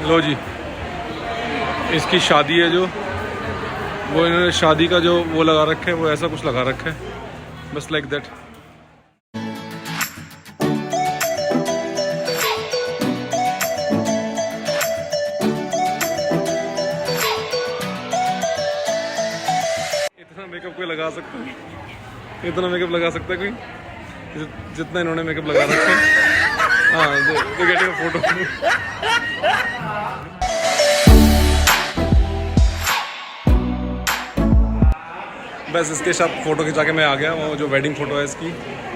लो जी, इसकी शादी है जो, वो इन्होंने शादी का जो वो लगा रखे है, वो ऐसा कुछ लगा रखा है, बस लाइक दैट। इतना मेकअप कोई लगा सकता है? इतना मेकअप लगा सकता है कोई जितना इन्होंने मेकअप लगा रखा है? हाँ, तो गेटिंग फोटो। बस इसके साथ फ़ोटो खिंचा के मैं आ गया। वो जो वेडिंग फ़ोटो है इसकी,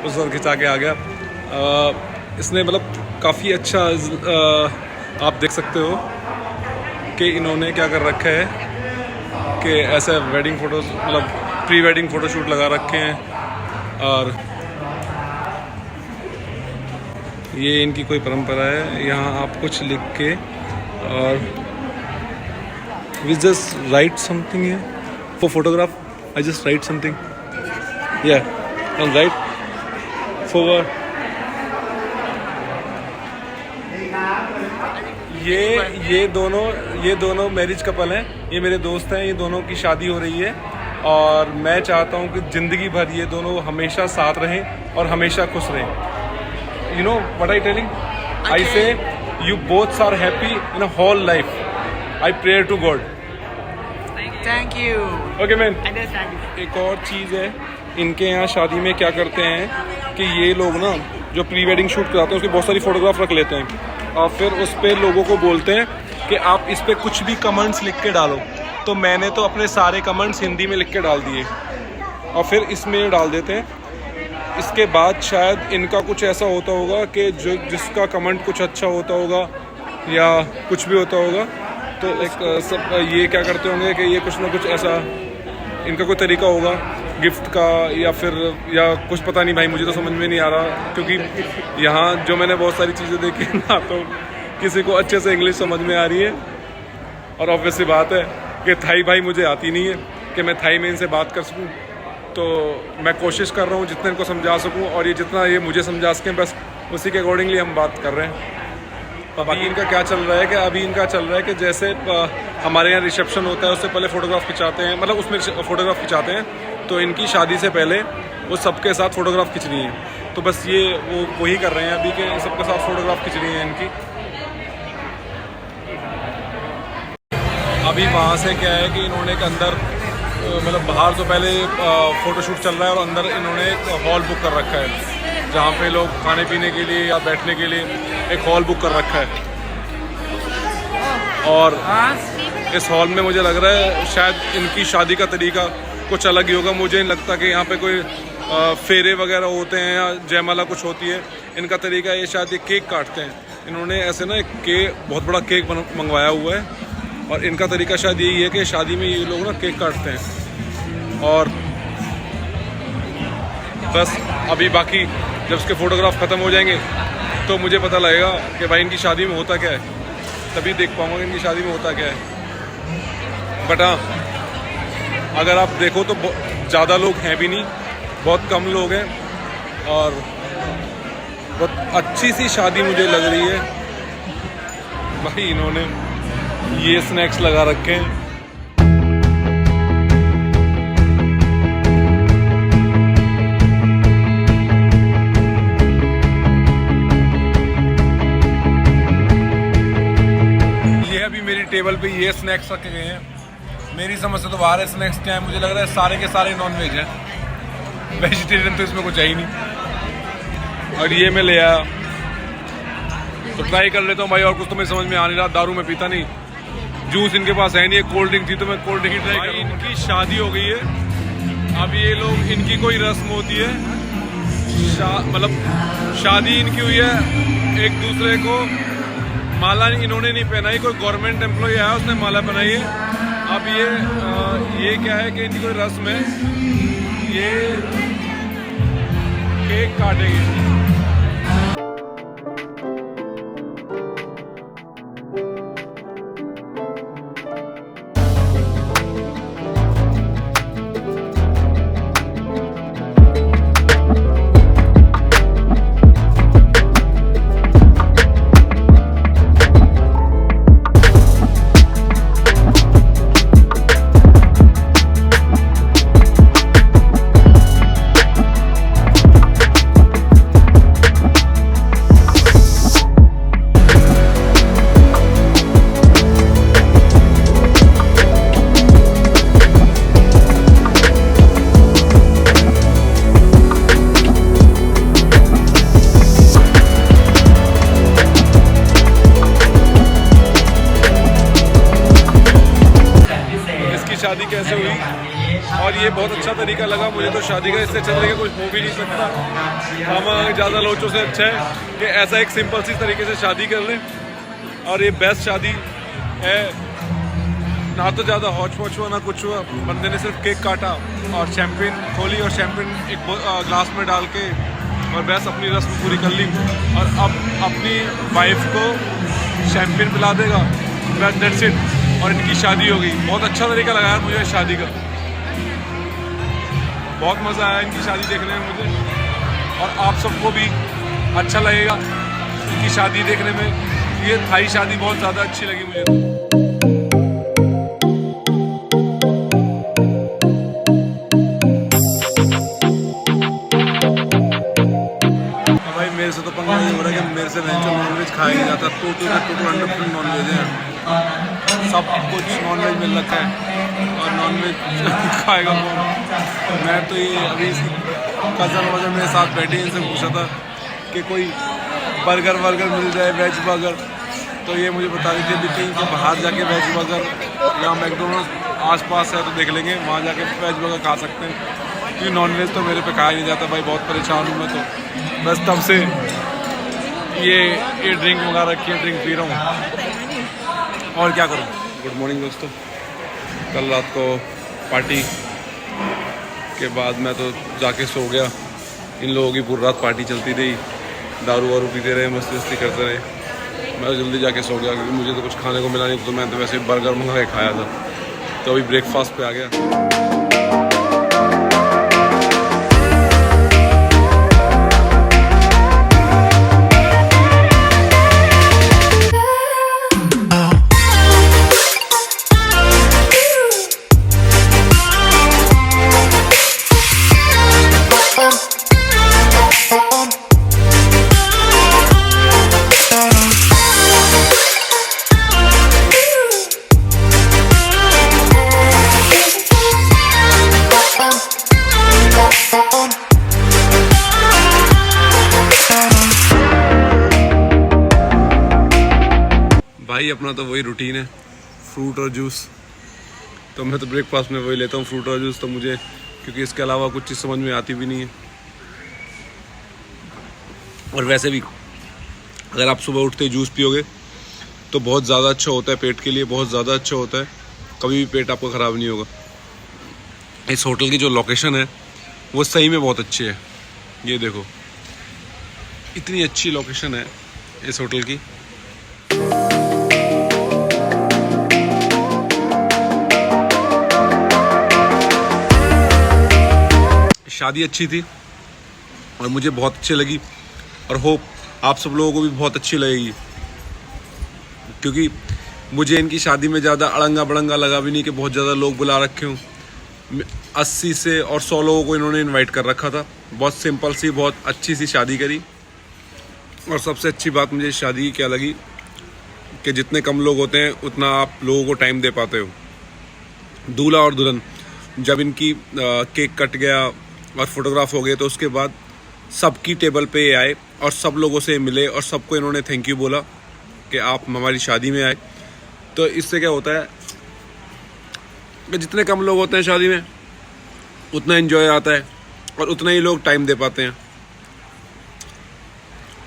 उस पर खिंचा के आ गया। इसने मतलब काफ़ी अच्छा आप देख सकते हो कि इन्होंने क्या कर रखा है कि ऐसे वेडिंग फ़ोटोज़ मतलब प्री वेडिंग फ़ोटोशूट लगा रखे हैं। और ये इनकी कोई परंपरा है, यहाँ आप कुछ लिख के और वी जस्ट राइट समथिंग है for photograph. I just write something. Yeah, and write forward. ये दोनों मैरिज कपल हैं। ये मेरे दोस्त हैं। ये दोनों की शादी हो रही है और मैं चाहता हूँ कि ज़िंदगी भर ये दोनों हमेशा साथ रहें और हमेशा खुश रहें। You know what I telling? I say you both are happy in a whole life. I pray to God. Thank you. Okay man. Understand. एक और चीज़ है, इनके यहाँ शादी में क्या करते हैं कि ये लोग ना जो प्री वेडिंग शूट कराते हैं उसकी बहुत सारी फ़ोटोग्राफ रख लेते हैं और फिर उस पर लोगों को बोलते हैं कि आप इस पर कुछ भी कमेंट्स लिख के डालो। तो मैंने तो अपने सारे कमेंट्स हिंदी में लिख के डाल दिए और फिर इसमें डाल देते हैं। इसके बाद शायद इनका कुछ ऐसा होता होगा कि जो जिसका कमेंट कुछ अच्छा होता होगा या कुछ भी होता होगा तो एक सब ये क्या करते होंगे कि ये कुछ ना कुछ ऐसा इनका कोई तरीका होगा गिफ्ट का या फिर या कुछ, पता नहीं भाई, मुझे तो समझ में नहीं आ रहा। क्योंकि यहाँ जो मैंने बहुत सारी चीज़ें देखी ना तो किसी को अच्छे से इंग्लिश समझ में आ रही है और ऑब्वियसली बात है कि थाई भाई मुझे आती नहीं है कि मैं थाई में इनसे बात कर सकूँ। तो मैं कोशिश कर रहा हूँ जितना इनको समझा सकूँ और ये जितना ये मुझे समझा सकें, बस उसी के अकॉर्डिंगली हम बात कर रहे हैं। अभी इनका क्या चल रहा है कि अभी इनका चल रहा है कि जैसे हमारे यहाँ रिसेप्शन होता है उससे पहले फ़ोटोग्राफ खिंचाते हैं, मतलब उसमें फ़ोटोग्राफ खिंचाते हैं। तो इनकी शादी से पहले वो सबके साथ फ़ोटोग्राफ खिंच रही हैं। तो बस ये वो वही कर रहे हैं अभी के सबके साथ फ़ोटोग्राफ खिंच रही हैं इनकी। अभी वहाँ से क्या है कि इन्होंने एक अंदर मतलब बाहर तो पहले फ़ोटोशूट चल रहा है और अंदर इन्होंने एक हॉल बुक कर रखा है जहाँ पे लोग खाने पीने के लिए या बैठने के लिए एक हॉल बुक कर रखा है। और इस हॉल में मुझे लग रहा है शायद इनकी शादी का तरीका कुछ अलग ही होगा। मुझे नहीं लगता कि यहाँ पे कोई फेरे वगैरह होते हैं या जयमाला कुछ होती है। इनका तरीका ये शायद ये केक काटते हैं। इन्होंने ऐसे ना एक बहुत बड़ा केक मंगवाया हुआ है और इनका तरीका शायद यही है कि शादी में ये लोग ना केक काटते हैं। और बस अभी बाकी जब उसके फ़ोटोग्राफ ख़त्म हो जाएंगे तो मुझे पता लगेगा कि भाई इनकी शादी में होता क्या है, तभी देख पाऊँगा इनकी शादी में होता क्या है। बट हाँ, अगर आप देखो तो ज़्यादा लोग हैं भी नहीं, बहुत कम लोग हैं और बहुत अच्छी सी शादी मुझे लग रही है। भाई इन्होंने ये स्नैक्स लगा रखे हैं। टेबल पे ये स्नैक्स रखे गए हैं। मेरी समझ से तो बाहर है स्नैक्स क्या है, मुझे लग रहा है सारे के सारे नॉन वेज हैं, वेजिटेरियन तो इसमें कुछ है ही नहीं। और ये मैं ले आया तो ट्राई कर लेता हूँ भाई। और कुछ तो मैं समझ में आ नहीं रहा, दारू में पीता नहीं, जूस इनके पास है नहीं, एक कोल्ड ड्रिंक थी तो मैं कोल्ड ड्रिंक ही ट्राई कर। इनकी शादी हो गई है, अब ये लोग इनकी कोई रस्म होती है, मतलब शादी इनकी हुई है, एक दूसरे को माला इन्होंने नहीं पहनाई, कोई गवर्नमेंट एम्प्लॉय आया उसने माला पहनाई है। अब ये क्या है कि इनकी कोई रस्म है, ये केक काटेगी। शादी कैसे हुई, और ये बहुत अच्छा तरीका लगा मुझे तो शादी का। इससे अच्छा तरीका कुछ हो भी नहीं सकता। हम ज़्यादा लोचों से अच्छा है कि ऐसा एक सिंपल सी तरीके से शादी कर लें, और ये बेस्ट शादी है। ना तो ज़्यादा हौच पौच हुआ ना कुछ हुआ, बंदे ने सिर्फ केक काटा और शैम्पेन खोली और शैम्पेन एक ग्लास में डाल के और बस अपनी रस्म पूरी कर ली। और अब अपनी वाइफ को शैम्पेन पिला देगा, बस दैट्स इट, और इनकी शादी हो गई। बहुत अच्छा तरीका लगा यार मुझे शादी का, बहुत मज़ा आया इनकी शादी देखने में मुझे, और आप सबको भी अच्छा लगेगा इनकी शादी देखने में। ये थाई शादी बहुत ज़्यादा अच्छी लगी मुझे। भाई मेरे से तो पंगा ये हो रहा है कि मेरे से नॉनवेज खाया नहीं जाता। टोटल 100% नॉनवेज है, सब कुछ नॉनवेज मिल रखा है और नॉनवेज खाएगा कौन। मैं तो ये अभी कज़न वजन मेरे साथ बैठे इनसे पूछा था कि कोई बर्गर मिल जाए, वेज बर्गर, तो ये मुझे बता रही थी अभी कहीं के बाहर जाके वेज बर्गर, या मैकडोनल्ड्स आसपास है तो देख लेंगे, वहाँ जाके वेज बर्गर खा सकते हैं, क्योंकि नॉनवेज तो मेरे पे खाया नहीं जाता भाई। बहुत परेशान हूँ मैं तो, बस तब से ये ड्रिंक मंगा रखी है, ड्रिंक पी रहा हूँ और क्या करूँ। गुड मॉर्निंग दोस्तों। कल रात को पार्टी के बाद मैं तो जाके सो गया। इन लोगों की पूरी रात पार्टी चलती रही, दारू वारू पीते रहे, मस्ती करते रहे। मैं तो जल्दी जाके सो गया क्योंकि मुझे तो कुछ खाने को मिला नहीं, तो मैं तो वैसे बर्गर मंगा के खाया था। तो अभी ब्रेकफास्ट पे आ गया। भाई अपना तो वही रूटीन है, फ्रूट और जूस। तो मैं तो ब्रेकफास्ट में वही लेता हूँ, फ्रूट और जूस। तो मुझे क्योंकि इसके अलावा कुछ चीज़ समझ में आती भी नहीं है। और वैसे भी अगर आप सुबह उठते ही जूस पियोगे तो बहुत ज़्यादा अच्छा होता है, पेट के लिए बहुत ज़्यादा अच्छा होता है। कभी भी पेट आपका ख़राब नहीं होगा। इस होटल की जो लोकेशन है वो सही में बहुत अच्छी है। ये देखो, इतनी अच्छी लोकेशन है इस होटल की। शादी अच्छी थी और मुझे बहुत अच्छी लगी, और होप आप सब लोगों को भी बहुत अच्छी लगेगी, क्योंकि मुझे इनकी शादी में ज़्यादा अड़ंगा बड़ंगा लगा भी नहीं कि बहुत ज़्यादा लोग बुला रखे हों। 80 से और 100 लोगों को इन्होंने इनवाइट कर रखा था। बहुत सिंपल सी, बहुत अच्छी सी शादी करी। और सबसे अच्छी बात मुझे इस शादी की क्या लगी कि जितने कम लोग होते हैं उतना आप लोगों को टाइम दे पाते हो। दूल्हा और दुल्हन जब इनकी केक कट गया और फोटोग्राफ हो गए, तो उसके बाद सबकी टेबल पे ये आए और सब लोगों से मिले और सबको इन्होंने थैंक यू बोला कि आप हमारी शादी में आए। तो इससे क्या होता है कि जितने कम लोग होते हैं शादी में उतना एंजॉय आता है और उतना ही लोग टाइम दे पाते हैं।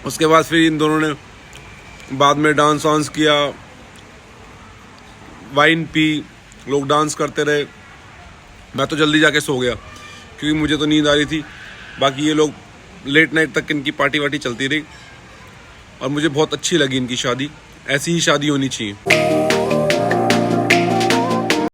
उसके बाद फिर इन दोनों ने बाद में डांस वांस किया, वाइन पी, लोग डांस करते रहे। मैं तो जल्दी जाके सो गया क्योंकि मुझे तो नींद आ रही थी। बाकी ये लोग लेट नाइट तक इनकी पार्टी वार्टी चलती रही और मुझे बहुत अच्छी लगी इनकी शादी। ऐसी ही शादी होनी चाहिए।